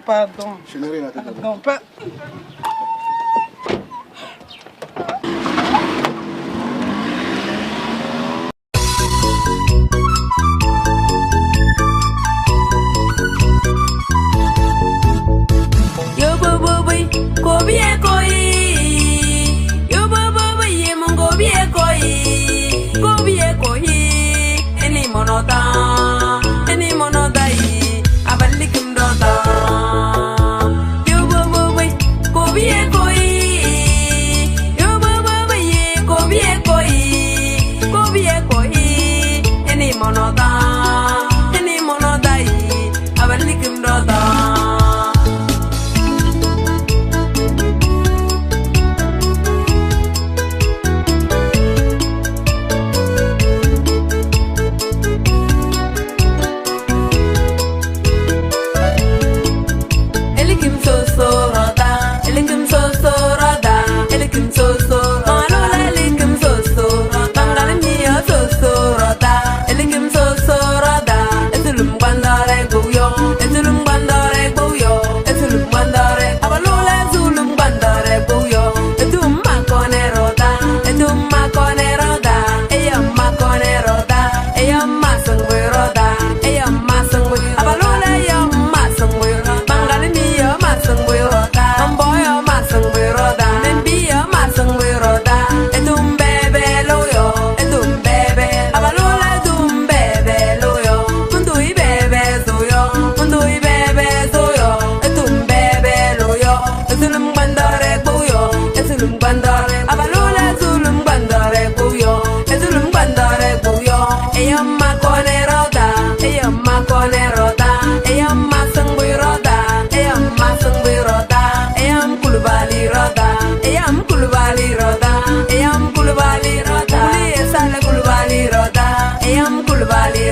Pardon. Je n'ai rien à te dire. Pardon, pas... Yo bobo boy, ko biye ko yi. Yo bobo boy, mon go biye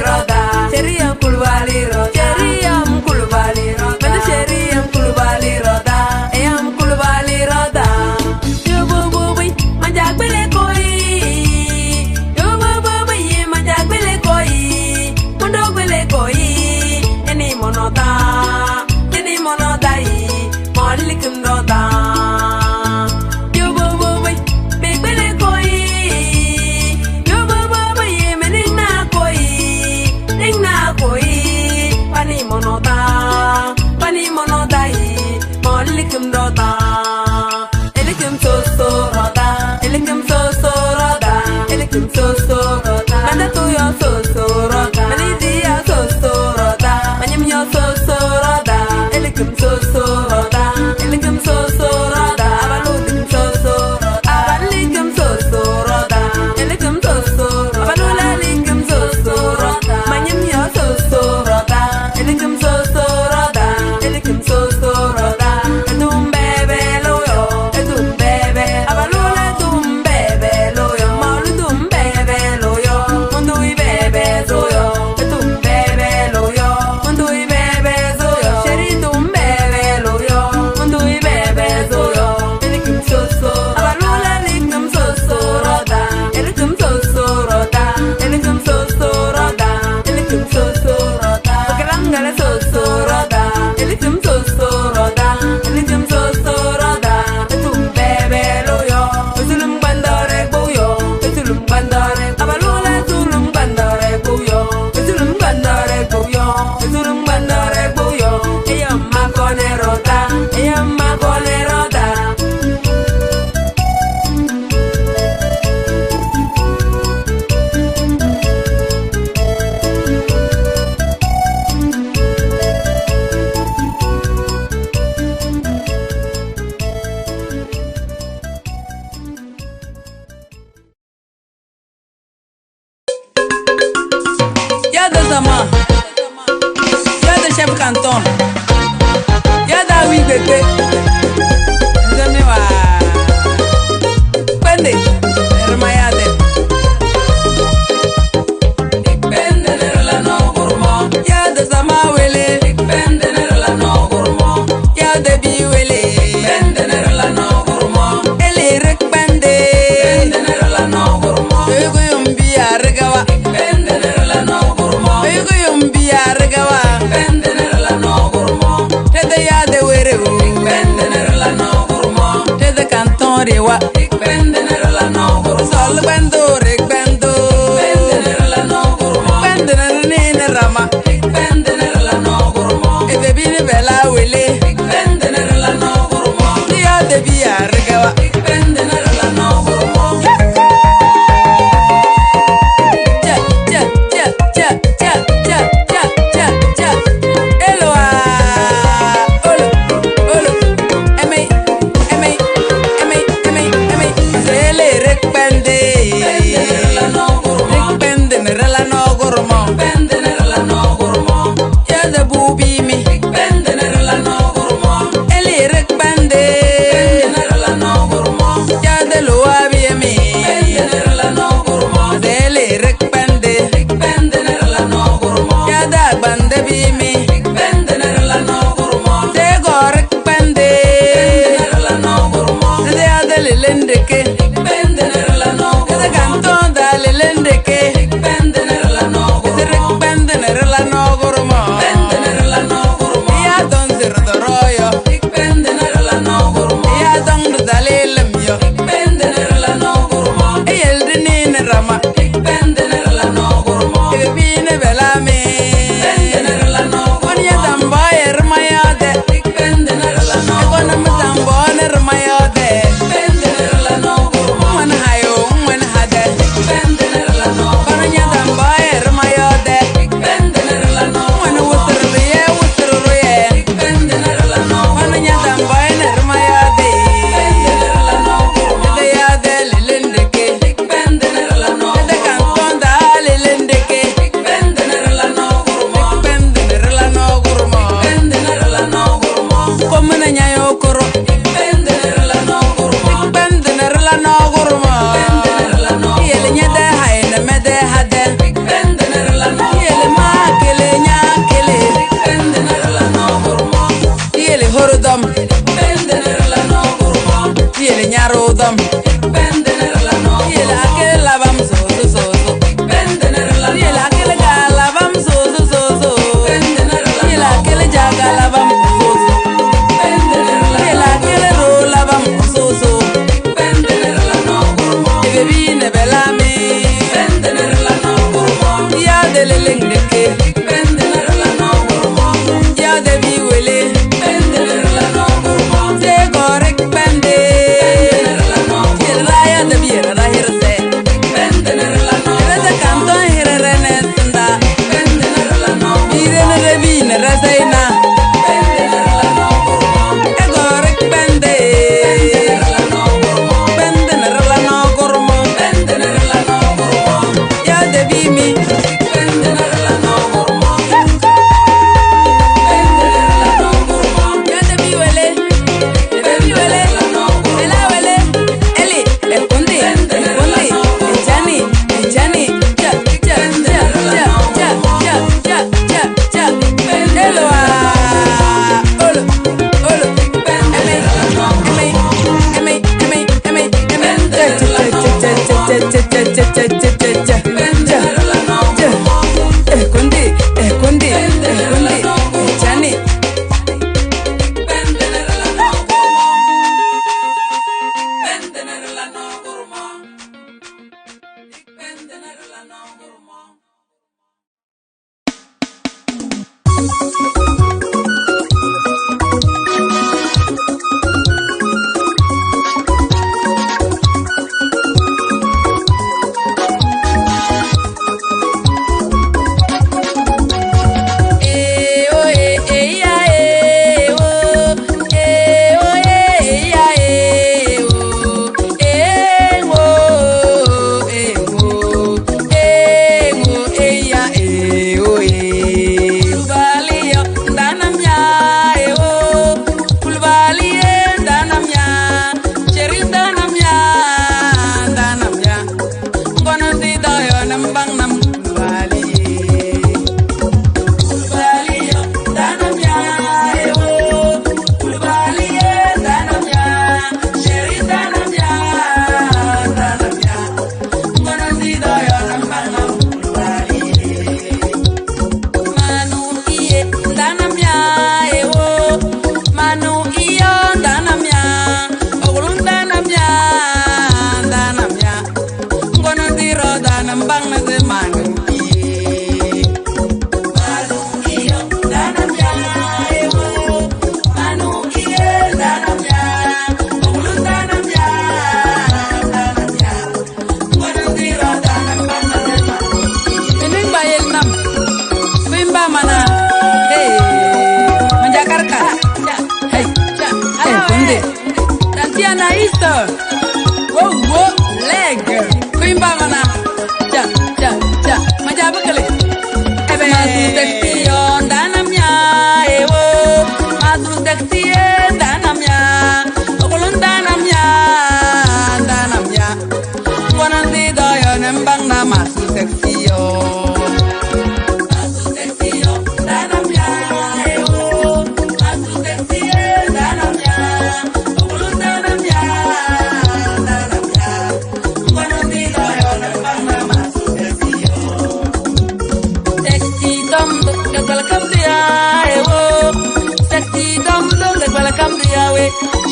roda, Sheriam Kulubali roda, Sheriam Kulubali roda, Sheriam Kulubali roda, Ayam Kulubali roda. Yo boy, manjagbele koi. Yo boy, manjagbele koi. Mondogbele koi. Any monota, Malikum roda. Yo boy, big bele koi. Yo boy, menina koi. Ningna koi. Pani monota, Malikum roda. Elikum so roda. Elikum so roda. Elikum so roda. Manda to yo so roda. Malidia so roda. Manyam yo so roda. Elikum so roda. Elikum so roda. Abalukum so roda. Abalikum so roda. Elikum so roda. Abalula likum so roda. Manyam yo so roda. Elikum so roda. Elikum so roda. Edum bebe loyo. Edum bebe. Abalula dum bebe loyo. Malu dum bebe loyo. Mundui bebe zoyo. Edum bebe loyo. Mundui bebe zoyo. Sheri dum bebe loyo. Mundui bebe zoyo. Elikum so abalula likum so roda. Elikum so roda. Elikum so roda. Elikum so roda. Pakalangala so roda. Elikum so roda. Elikum so roda. Edum bebe loyo. Zulum bandare boyo. Zulum bandare. Abalula zulum bandare boyo. Zulum bandare boyo. Zulum bandare boyo. Eyam makone roda. Eyam makone roda. Y'a de Zama, y'a de chef canton, y'a d'Awi bébé. Zami wa Pende, Hermayade. Pende la no gourmo, y'a de Zama wele. Pende la no gourmo, y'a de Bi wele. Pende la no gourmo, ele rek pende. Pende la no gourmo, ego yumbi argawa. Pende la no gourmo, ego yumbi argawa. Pende la no gourmo, tede ya de were. Pende la no gourmo, tede canton rewa. Pende la no gourmo, sol bendo rek bendo. Pende la no gourmo, pende ne rama. Pende la no gourmo, e bebi ne bela wele. Pende la no gourmo, ya de bi argawa. Pende la no gourmo. No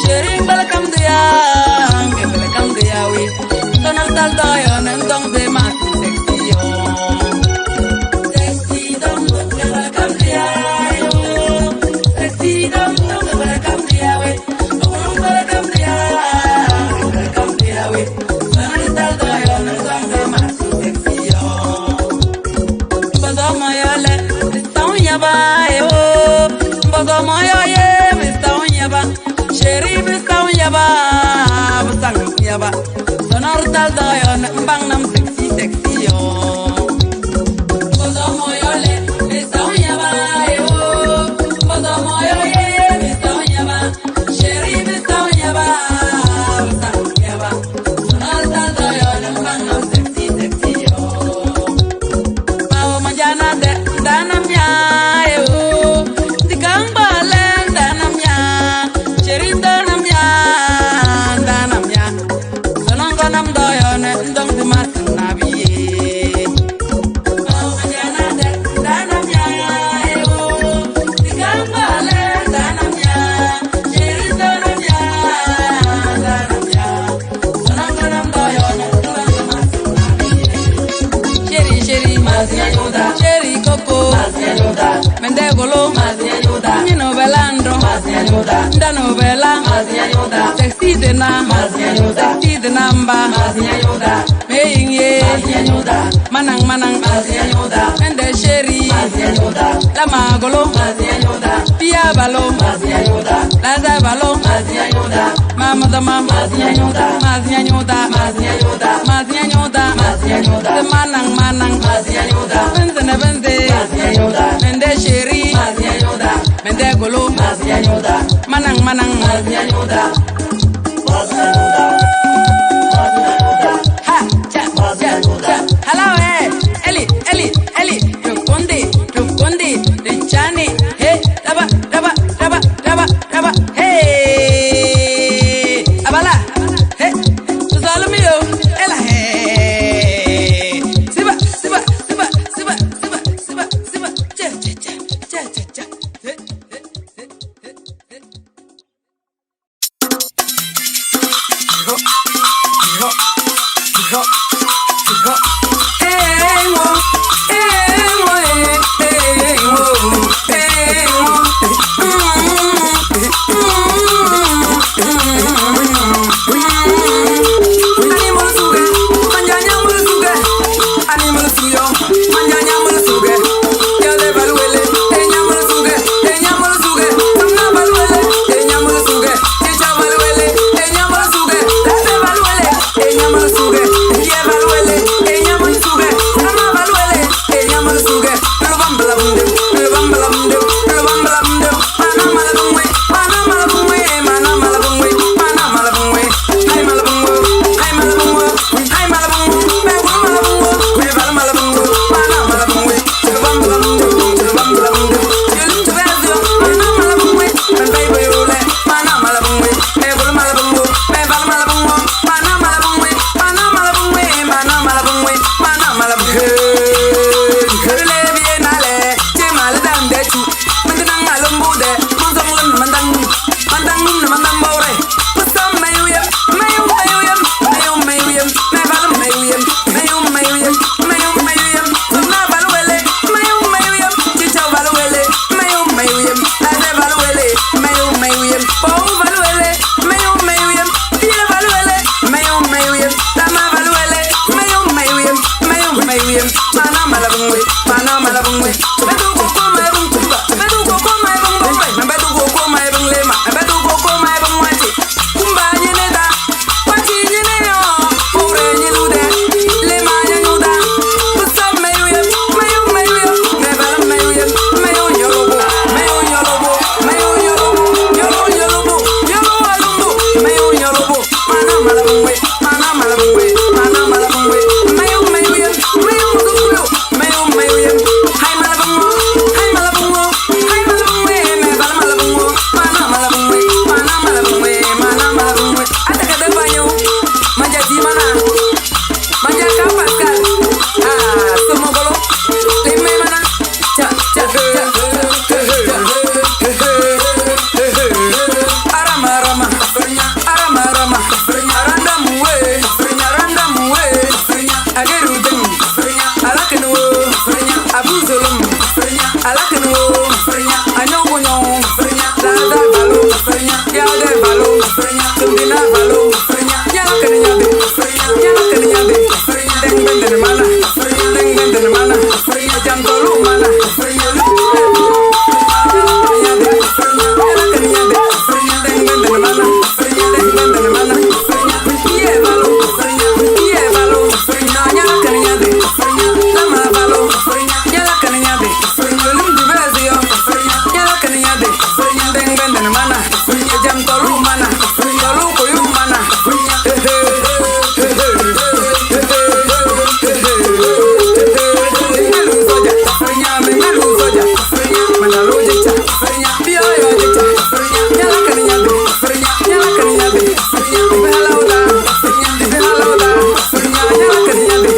Sheri welcome to ya, welcome to ya we. Don't tal doyo nendong de mat sexy yo. Sexy dong welcome to ya yo. Sexy dong welcome to ya we. Welcome to ya, welcome to ya we. Don't tal doyo nendong de mat sexy yo. Bazo moyole, stone ya ba yo. Bazo moyoye, stone ya ba. Sheri stone ya ba, stone ya ba. Sonor tal doyo bang nam sexy sexy yo. Bazo moyole, stone ya ba yo. Bazo moyoye, stone ya ba. Sheri stone ya ba, stone ya ba. Sonor tal doyo bang nam sexy sexy yo. Mau manjana de danam ya yo. Dikang balen danam ya. Sheri danam ya, danam ya. Sonong kanam doyo ndong di mat nabiye. Mau manjana de danam ya yo. Dikang balen danam ya. Sheri danam ya, danam ya. Sonong kanam doyo ndong di mat nabiye. Sheri sheri mazia yuda, sheri coco mazia yuda, mende golo mazia yuda, nino belando mazia yuda, ndano bela mazia yuda, sexy de na mazia yuda, sexy de namba mazia yuda, meinge mazia yuda, manang manang mazia yuda, mende sheri mazia yuda, la magolo mazia yuda, pia balo mazia yuda, la balo mazia yuda, mama dama mazia yuda, mazia yuda, mazia yuda, mazia yuda, mazia yuda, manang manang mazia yuda, benze ne benze mazia yuda, mende sheri mazia yuda, mende golo mazia yuda, manang manang mazia yuda, mazia yuda, mazia yuda, ha cha mazia yuda. Hello Eli Eli Eli Rukundi Richani hey daba daba daba daba daba hey abala hey tuzalumio ela hey siba siba siba siba siba siba siba cha cha cha cha cha hey Yeah. kan mana jam tolu mana tolu koyu mana melu soja melu soja mana loje cha bio yo je cha nyala kan nyabe nyala kan nyabe behalauda behalauda nyala kan nyabe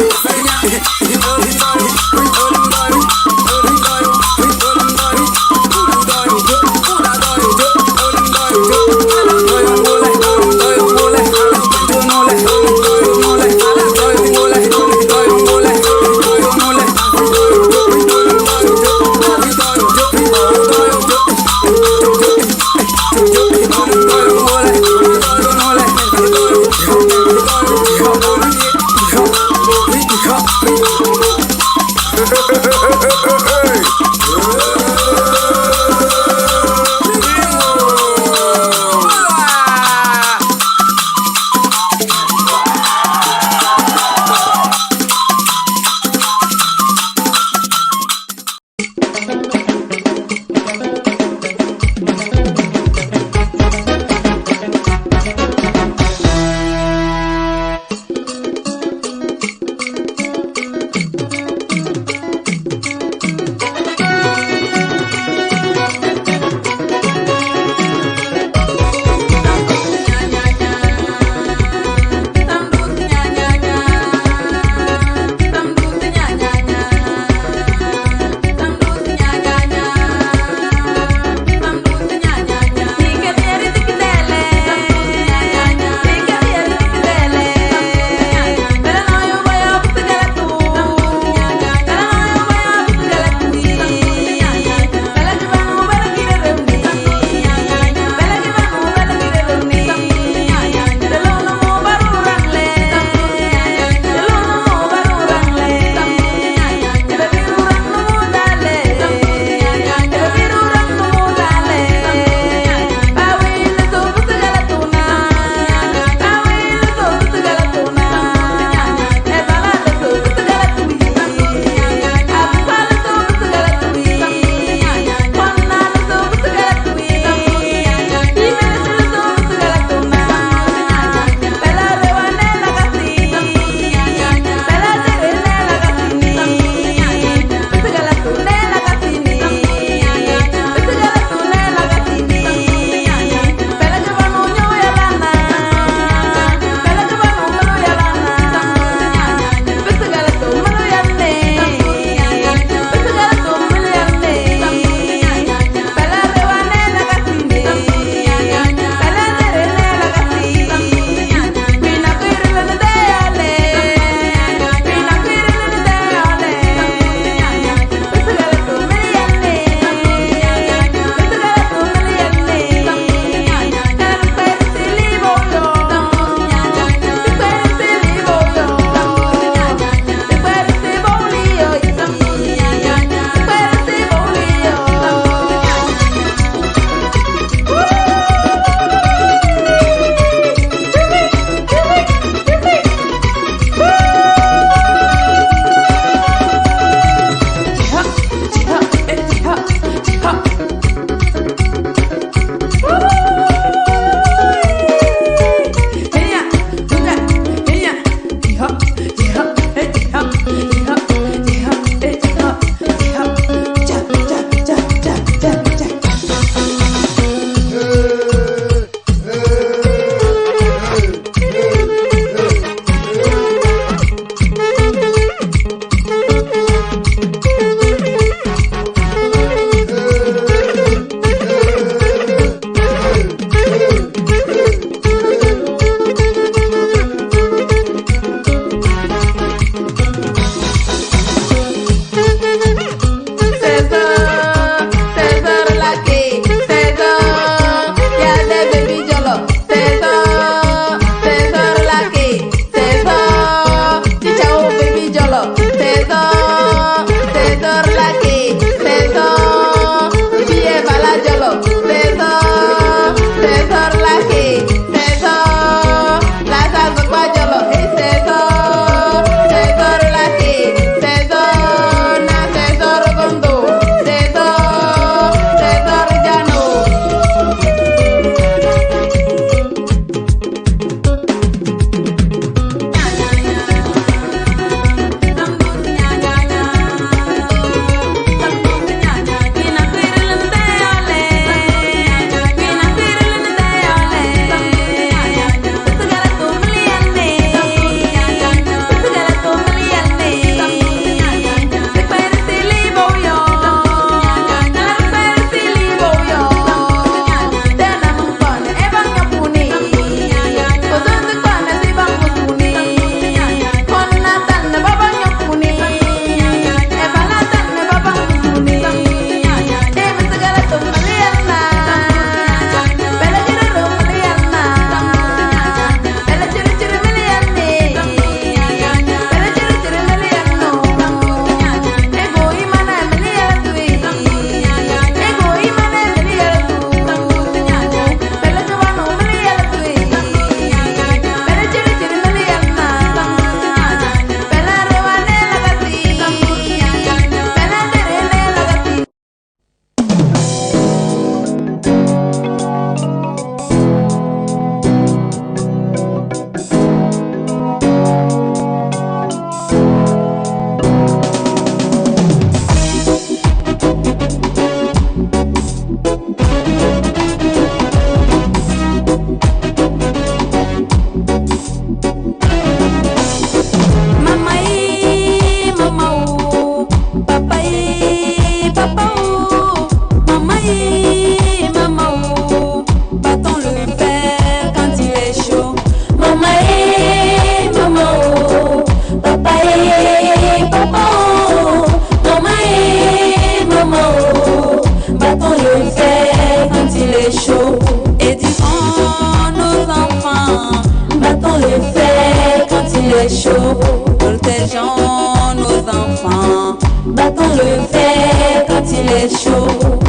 chaud. Éduquons nos enfants, battons le fer quand il est chaud. Protégeons nos enfants, battons le fer quand il est chaud.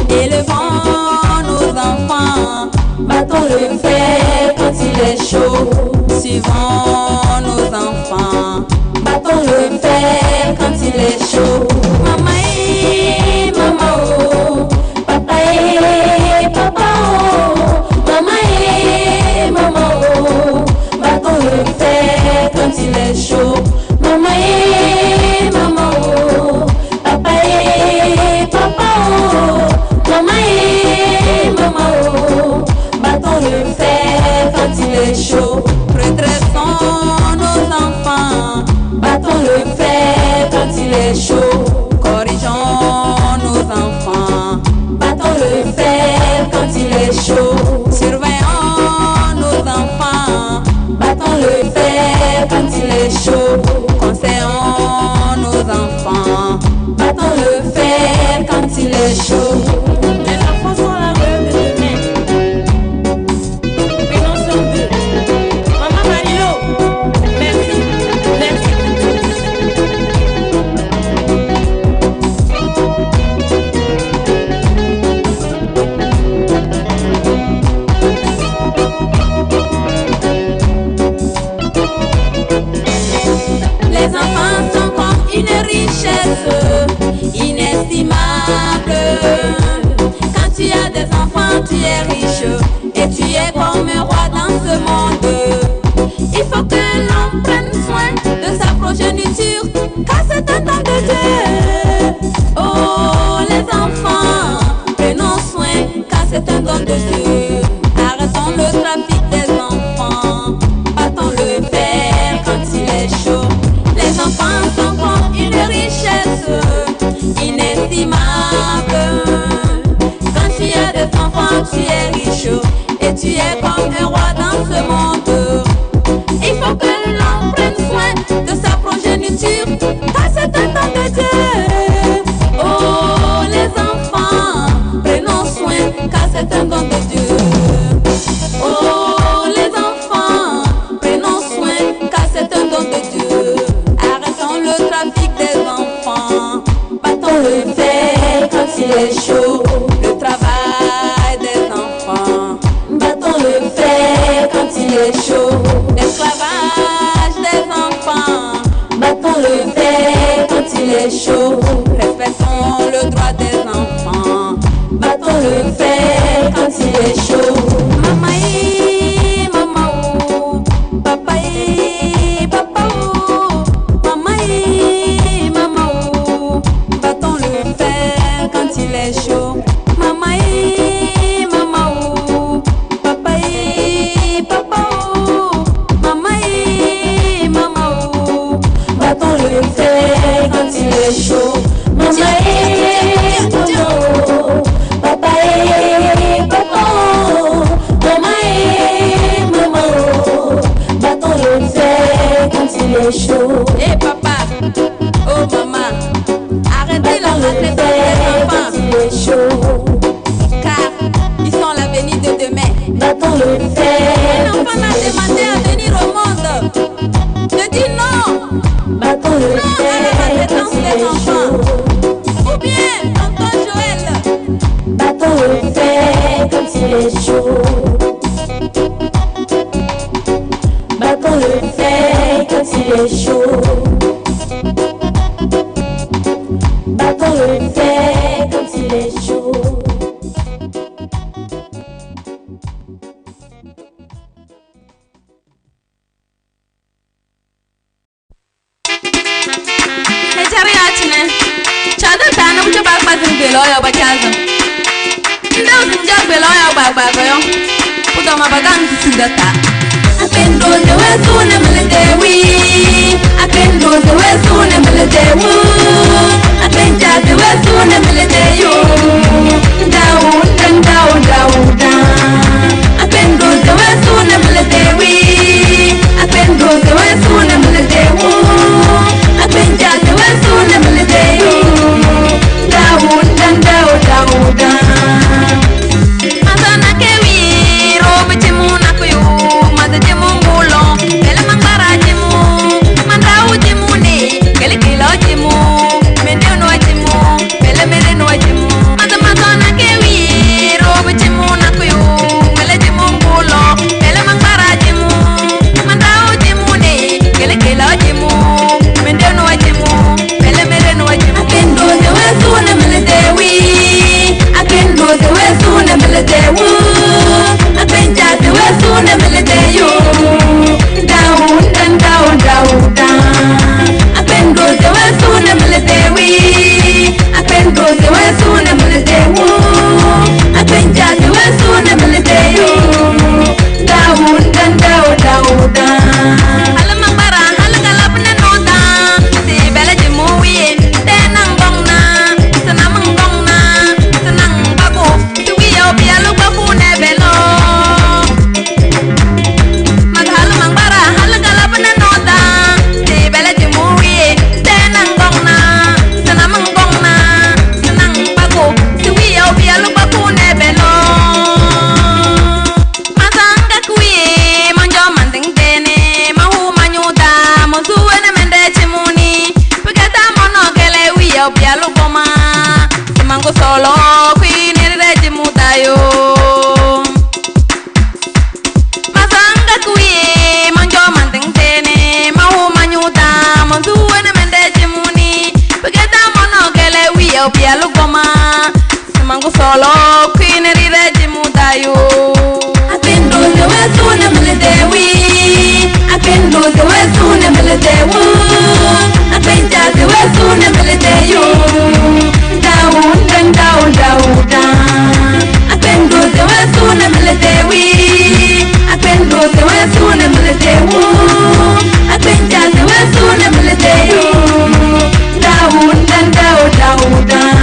Élevons nos enfants, battons le fer quand il est chaud. Suivons nos enfants, battons le fer quand il est chaud. Maman et maman oh, papa et papa oh, maman et maman oh, battons le fer quand il est chaud. Maman et maman oh, papa et papa oh, maman et maman oh, battons le fer quand il est chaud. Redressons nos enfants, battons le fer quand il est chaud. Corrigeons nos enfants, battons le fer quand il est chaud. Surveillons nos enfants, battons le fer quand il est chaud. Conseillons nos enfants, battons le fer quand il est chaud. Les enfants sont la relève de demain. Prévention 2. Maman Marilo, merci, merci. Les enfants sont comme une richesse inestimable. Quand tu as des enfants, tu es riche et tu es comme un roi dans ce monde. Il faut que l'on prenne soin de sa progéniture, car c'est un don de Dieu. Oh, les enfants, prenons soin, car c'est un don de Dieu. Arrêtons le trafic des enfants, battons le fer quand il est chaud. Les enfants sont comme une richesse inestimable. Quand tu as des enfants, tu es riche et tu es comme un roi dans ce monde. Il faut que l'on prenne soin de sa progéniture, car c'est un don de Dieu. Oh, les enfants, prenons soin, car c'est un don de Dieu. Oh, les enfants, prenons soin, car c'est un don de Dieu. Arrêtons le trafic des enfants, battons le fer quand il est chaud. Le travail des enfants, battons le fer quand il est chaud. L'esclavage des enfants, battons le fer quand il est chaud. Respectons le droit des enfants, battons le fer quand il est chaud. Maman et maman oh, papa et papa oh, maman et maman oh, battons le fer quand il est chaud. Maman et maman oh, papa et papa oh, maman et maman oh, battons le fer quand il est chaud. Maman et maman oh, papa et papa oh, maman et maman oh, battons le fer quand il est chaud. Et papa, oh maman, arrêtez la maltraitance des enfants. Il est chaud, car ils sont l'avenir de demain. Battons le fer. Un enfant m'a demandé à venir au monde. Je dis non. Battons le fer à la maltraitance des enfants. Ou bien, tonton Joël. Battons le fer quand il est chaud. Battons le fer quand il est chaud. Battons le fer quand il est chaud. Masana kewi oui. I can do the way soon and melody woo. I can just the way soon and melody you. Down, down, down, down. I can do the way soon and melody we. I can do the way soon and melody woo. I can just the way soon and melody you. Down, down, down, down.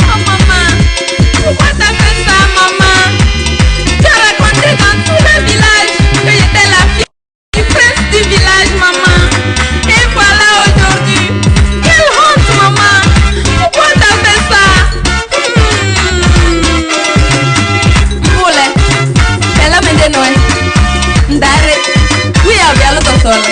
Oh maman, pourquoi t'as fait ça maman? Tu as raconté dans tout le village que j'étais la fille du prince du village maman. Et voilà aujourd'hui. Quelle honte maman. Pourquoi t'as fait ça? Oulé, bella mende noi. Ndare, oui abbiamo lo solo.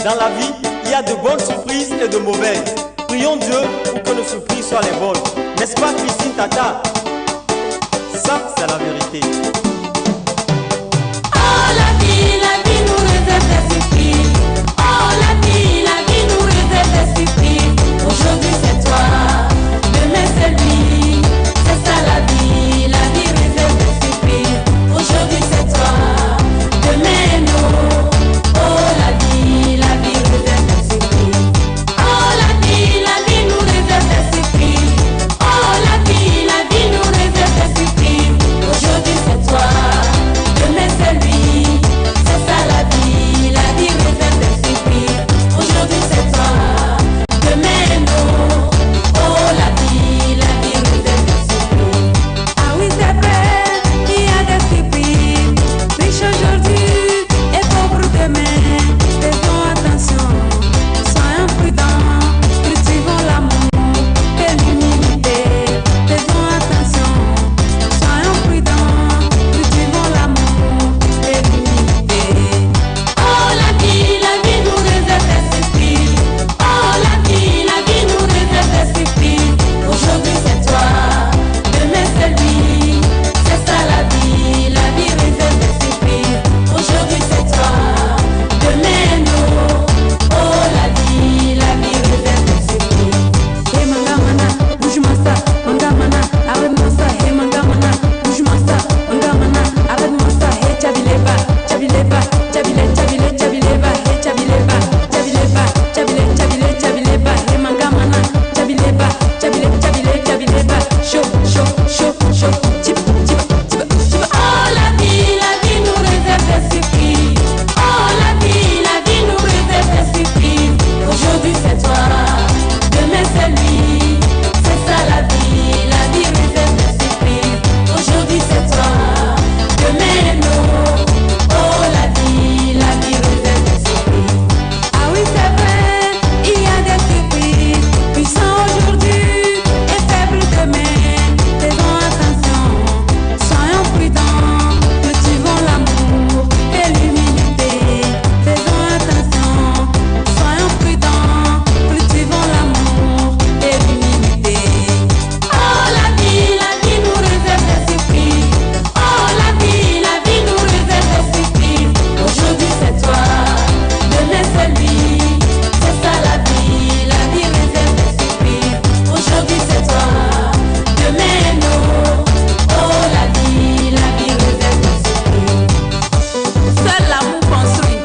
Dans la vie, il y a de bonnes surprises et de mauvaises. Prions Dieu pour que nos surprises soient les bonnes. N'est-ce pas, Christine Tata? Ça, c'est la vérité. Oh, la vie nous réserve des surprises. Oh, la vie nous réserve des surprises. Aujourd'hui, c'est toi, demain, c'est lui. C'est ça la vie réserve des surprises. Aujourd'hui, c'est toi, demain, nous. Oh, la vie réserve des surprises. Oh, la vie nous réserve des surprises. Oh, la vie nous réserve des surprises. Aujourd'hui, c'est toi, demain, c'est lui. C'est ça la vie réserve des surprises. Aujourd'hui, c'est toi, demain, nous. Oh, la vie réserve des surprises. Ah oui, c'est vrai, il y a des surprises. Riche aujourd'hui et pauvre demain. Faisons attention, soyons prudents, cultivons l'amour et l'humilité. Faisons attention, soyons prudents, cultivons l'amour et l'humilité. Oh, la vie nous réserve des surprises. Oh, la vie nous réserve des surprises. Aujourd'hui, c'est toi, demain, c'est lui. C'est ça la vie réserve des surprises. Aujourd'hui, c'est toi, demain, nous. Oh, la vie réserve des surprises. Hey, mangamana, bouge-moi ça. Mangamana, arrête-moi ça. Hey, mangamana, bouge-moi ça. Mangamana, arrête-moi ça. Hey, chabileba, chabileba, chabile, chabile, chabileba. Hey, chabileba, chabileba, chabile, chabile, chabileba. Hey, mangamana, chabileba, chabile, chabile, chabileba. Chaud, chaud, chaud, chaud. Tip, tip, tip, tip. Oh, la vie nous réserve des surprises. Oh, la vie nous réserve des surprises. Aujourd'hui, c'est toi, demain, c'est lui. C'est ça la vie réserve des surprises. Aujourd'hui, c'est toi, demain, nous. Oh, la vie réserve des surprises. Ah oui, c'est vrai, il y a des surprises. Puissants aujourd'hui et faibles demain. Faisons attention, soyons prudents, cultivons l'amour et l'humilité. Faisons attention, soyons prudents, cultivons l'amour et l'humilité. Oh, la vie nous réserve des surprises. Oh, la vie nous réserve des surprises. Aujourd'hui, c'est toi, demain, c'est lui. C'est ça la vie réserve des surprises. Aujourd'hui, c'est toi, demain, nous. Oh, la vie réserve des surprises. Seul l'amour construit,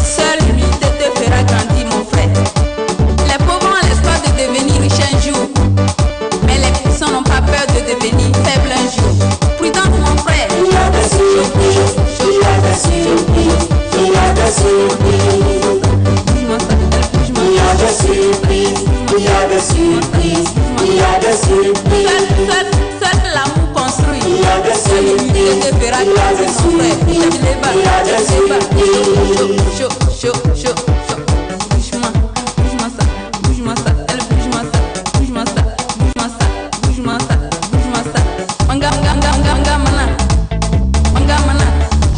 seule l'humilité te fera grandir, mon frère. Les pauvres ont l'espoir de devenir riches un jour, mais les puissants n'ont pas peur de devenir faibles un jour. Prudence, mon frère. Il y a des surprises, il y a des surprises, il y a des surprises. Bouge-moi ça, bouge-moi. Il y a des surprises, il y a des surprises, il y a des surprises. Seul l'amour construit, il y a des surprises, te fera grandir, mon frère. Il y a des surprises. Chaud, chaud, chaud, chaud. Bouge-moi, bouge-moi ça, bouge-moi ça, bouge-moi ça, bouge-moi ça, bouge-moi ça, bouge-moi ça, bouge-moi ça. Mangamana, mangamana,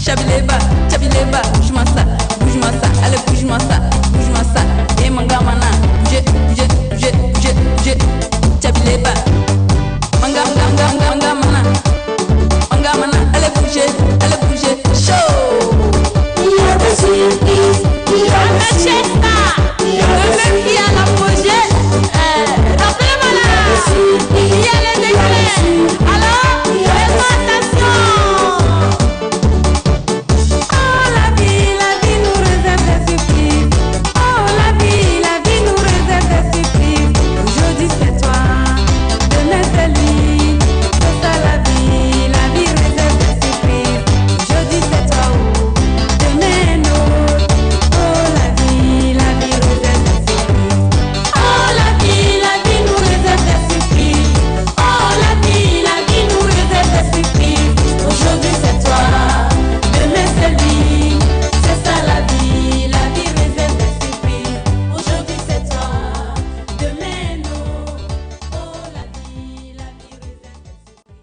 chabileba, chabileba, bouge-moi ça, bouge-moi ça, allez bouge-moi ça, bouge-moi ça. Et mangamana, bouge, bouge, bouge, bouge, bouge, chabileba. Mangamana, mangamana, allez bouger, chaud. Il y a des surprises, il y a des surprises. Il y a des surprises. Il y a l'apogée. Rappelez-moi là. Il y a les éclairs. Alors, faites attention. Oh, la vie nous réserve des surprises. Oh, la vie nous réserve des surprises. Aujourd'hui, c'est toi, demain, c'est lui. C'est ça la vie réserve des surprises. Aujourd'hui, c'est toi, demain, nous. Oh, la vie réserve des surprises. Oh, la vie nous réserve des surprises. Oh, la vie nous réserve des surprises. Aujourd'hui, c'est toi, demain, c'est lui. C'est ça la vie réserve des surprises. Aujourd'hui, c'est toi, demain, nous. Oh, la vie réserve des surprises.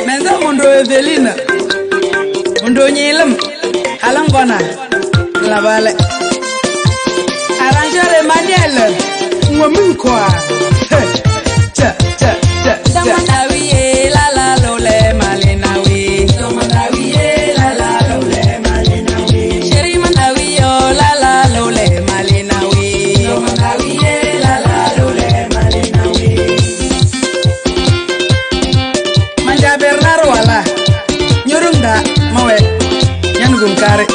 Meza mundo Evelina, mundo Nyilam, Alangona, la Valle. Arrangeur Emmanuel, Mouamou quoi. Damandawiye la la lole malinawi. Damandawiye la la lole malinawi. Sheri mandawiyo la la lole malinawi. Damandawiye la la lole malinawi. Manja Bernard wala. Nyurunda mawe. Yangun kare.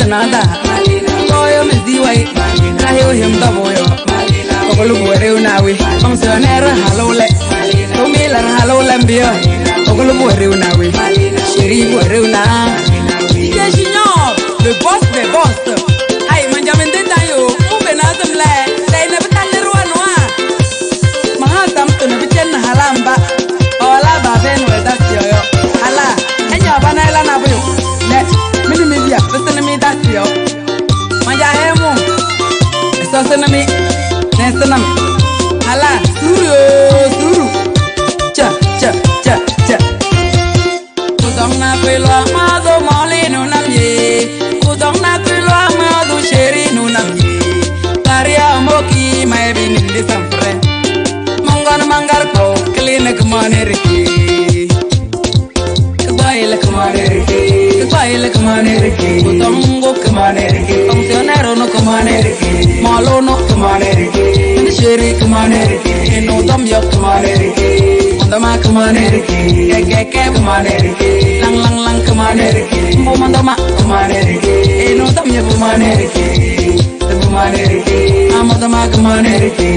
Nada, koyo mziwai, rahiyo himdaboyo. Okolu buere unawi, komsionera halole, komila halole mbio. Okolu buere unawi, sheri buere una. DJ Junior, le boss des boss. Ay manjamin dentayo, mube nazam le, day na bitale ruanwa. Mahatam to na bichen halamba, ola baben wedasyo yo. Hala, enya bana ila na buyo. Le, mini media, listen me that yo. Manja hemu, so senami, nesenam. Hala, suru, cha. Kudong na kwilwa mado moli nunamye, kudong na kwilwa mado sheri nunamye. Karia moki maybe nindi sampre, mangan mangar ko kline kumaneriki. Baile kumaneriki, kutongo kumaneriki, funcionero no kumaneriki, malo no kumaneriki, sheri kumaneriki, no domyo kumaneriki, mandama kumaneriki, keke kumaneriki, lang kumaneriki, mbo mandama kumaneriki, no domyo kumaneriki, amadama kumaneriki.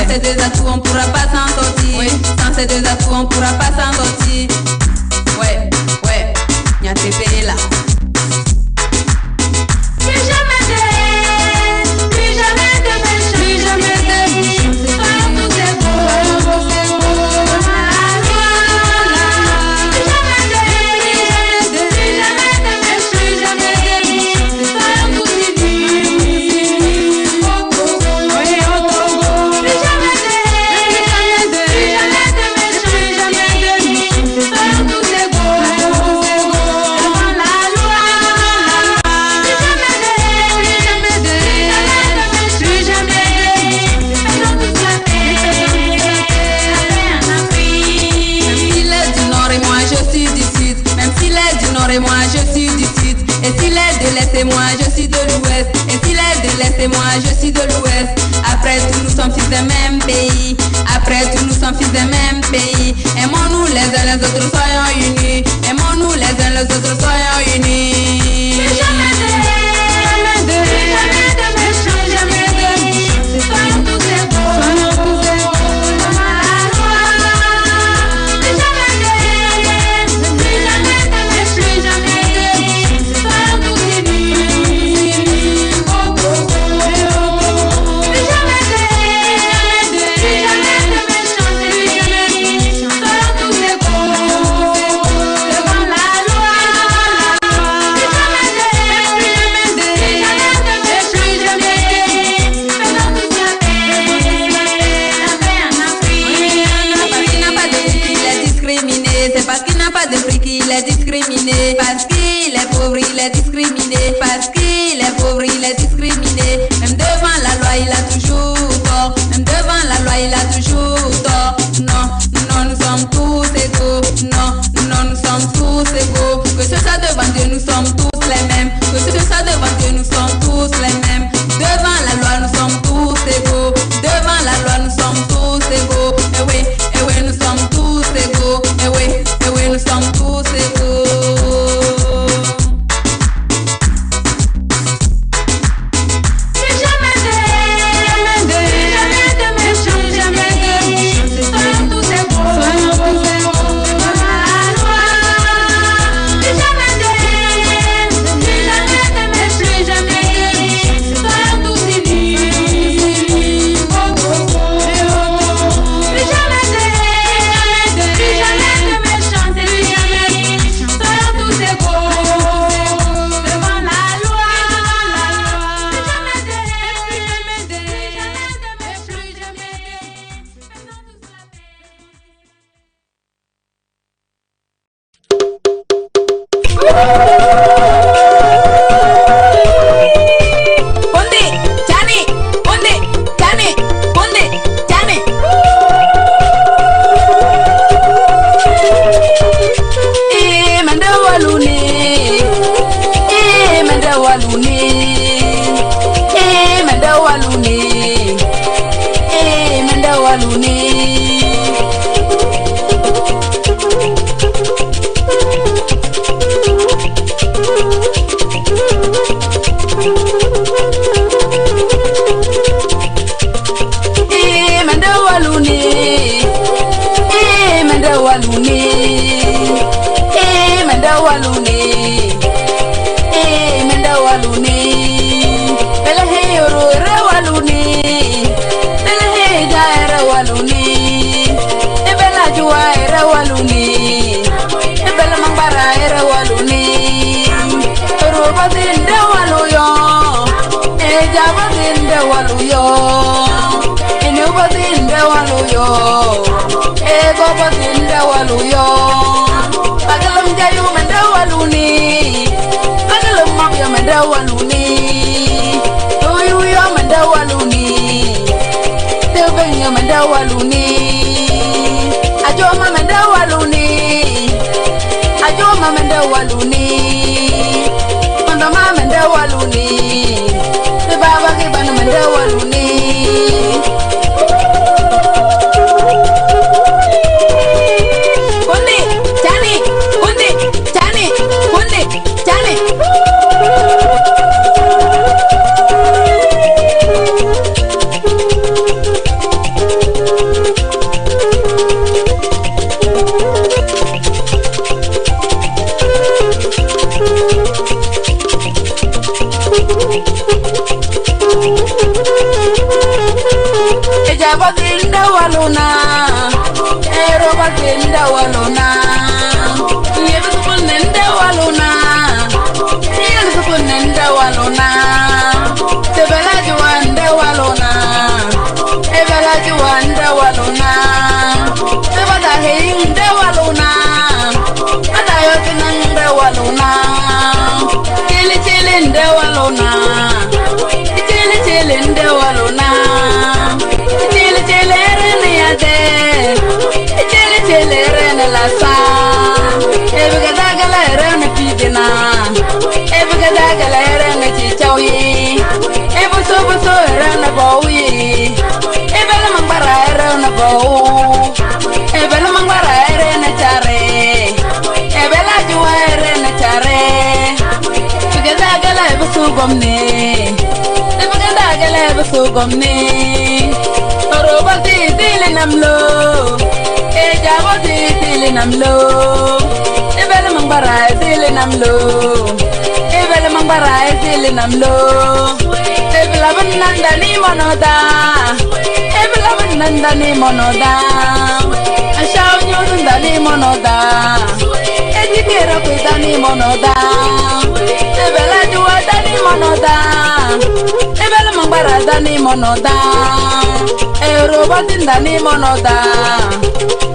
ces deux atouts, on pourra pas s'en sortir. Oui. Sans ces deux atouts, on pourra pas s'en sortir. Ouais, ouais, y'a tes pays là. Plus jamais de méchants, plus jamais de méchants. Soyons tous égaux, et moi je suis du sud. Et s'il est de l'est et moi je suis de l'ouest. Et s'il est de l'est et moi je suis de l'ouest. Après tout nous sommes fils d'un même pays. Après tout nous sommes fils d'un même pays. Aimons-nous les uns les autres, soyons unis. Aimons-nous les uns les autres, soyons unis. Plus jamais de méchants, jamais de méchants. Soyons tous égaux, soyons tous égaux. Il est discriminé parce qu'il est pauvre, il est discriminé parce qu'il est pauvre, il est discriminé. Même devant la loi, il a toujours tort. Même devant la loi, il a toujours tort. Non, non, nous sommes tous égaux. Non, non, nous sommes tous égaux. Que ce soit devant Dieu, nous sommes tous les mêmes. Que ce soit devant Dieu, nous sommes tous les mêmes. Devant la loi, nous sommes tous égaux. Devant la loi, nous sommes tous égaux. Eh oui, nous sommes tous égaux. Eh oui, nous sommes tous égaux. Plus jamais de méchants, jamais de méchants. Soyons tous égaux, soyons tous égaux. Plus jamais de méchants, jamais de méchants. Soyons tous unis. Plus jamais de méchants. Devant la loi, Bundy, Johnny, Bundy, Johnny, Bundy, Johnny. bazinda waluna ero bazinda waluna yebukunenda waluna yebukunenda waluna tebelaji wanda waluna ebelaji wanda waluna tebada hinde waluna adayo tinande waluna chili chili nde waluna chili chili nde waluna chili chili rene yade chili chili rene lasa ebiga dagala rene pidina ebiga dagala rene chichawi ebuso buso rene bawi ebela mambara rene bawu ebela mambara rene chare ebela juwa rene chare ebiga dagala ebuso gomne ebiga dagala ebuso gomne robati dile namlo ejaboti dile namlo ebele mangbara dile namlo ebele mangbara dile namlo ebela bananda ni monoda ebela bananda ni monoda ashaw nyunda ni monoda ejikera kwita ni monoda ebela juwa ni monoda ebele mangbara ni monoda roboti ndani monoda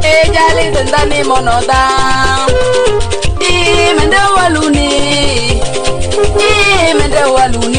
ejali ndani monoda imende waluni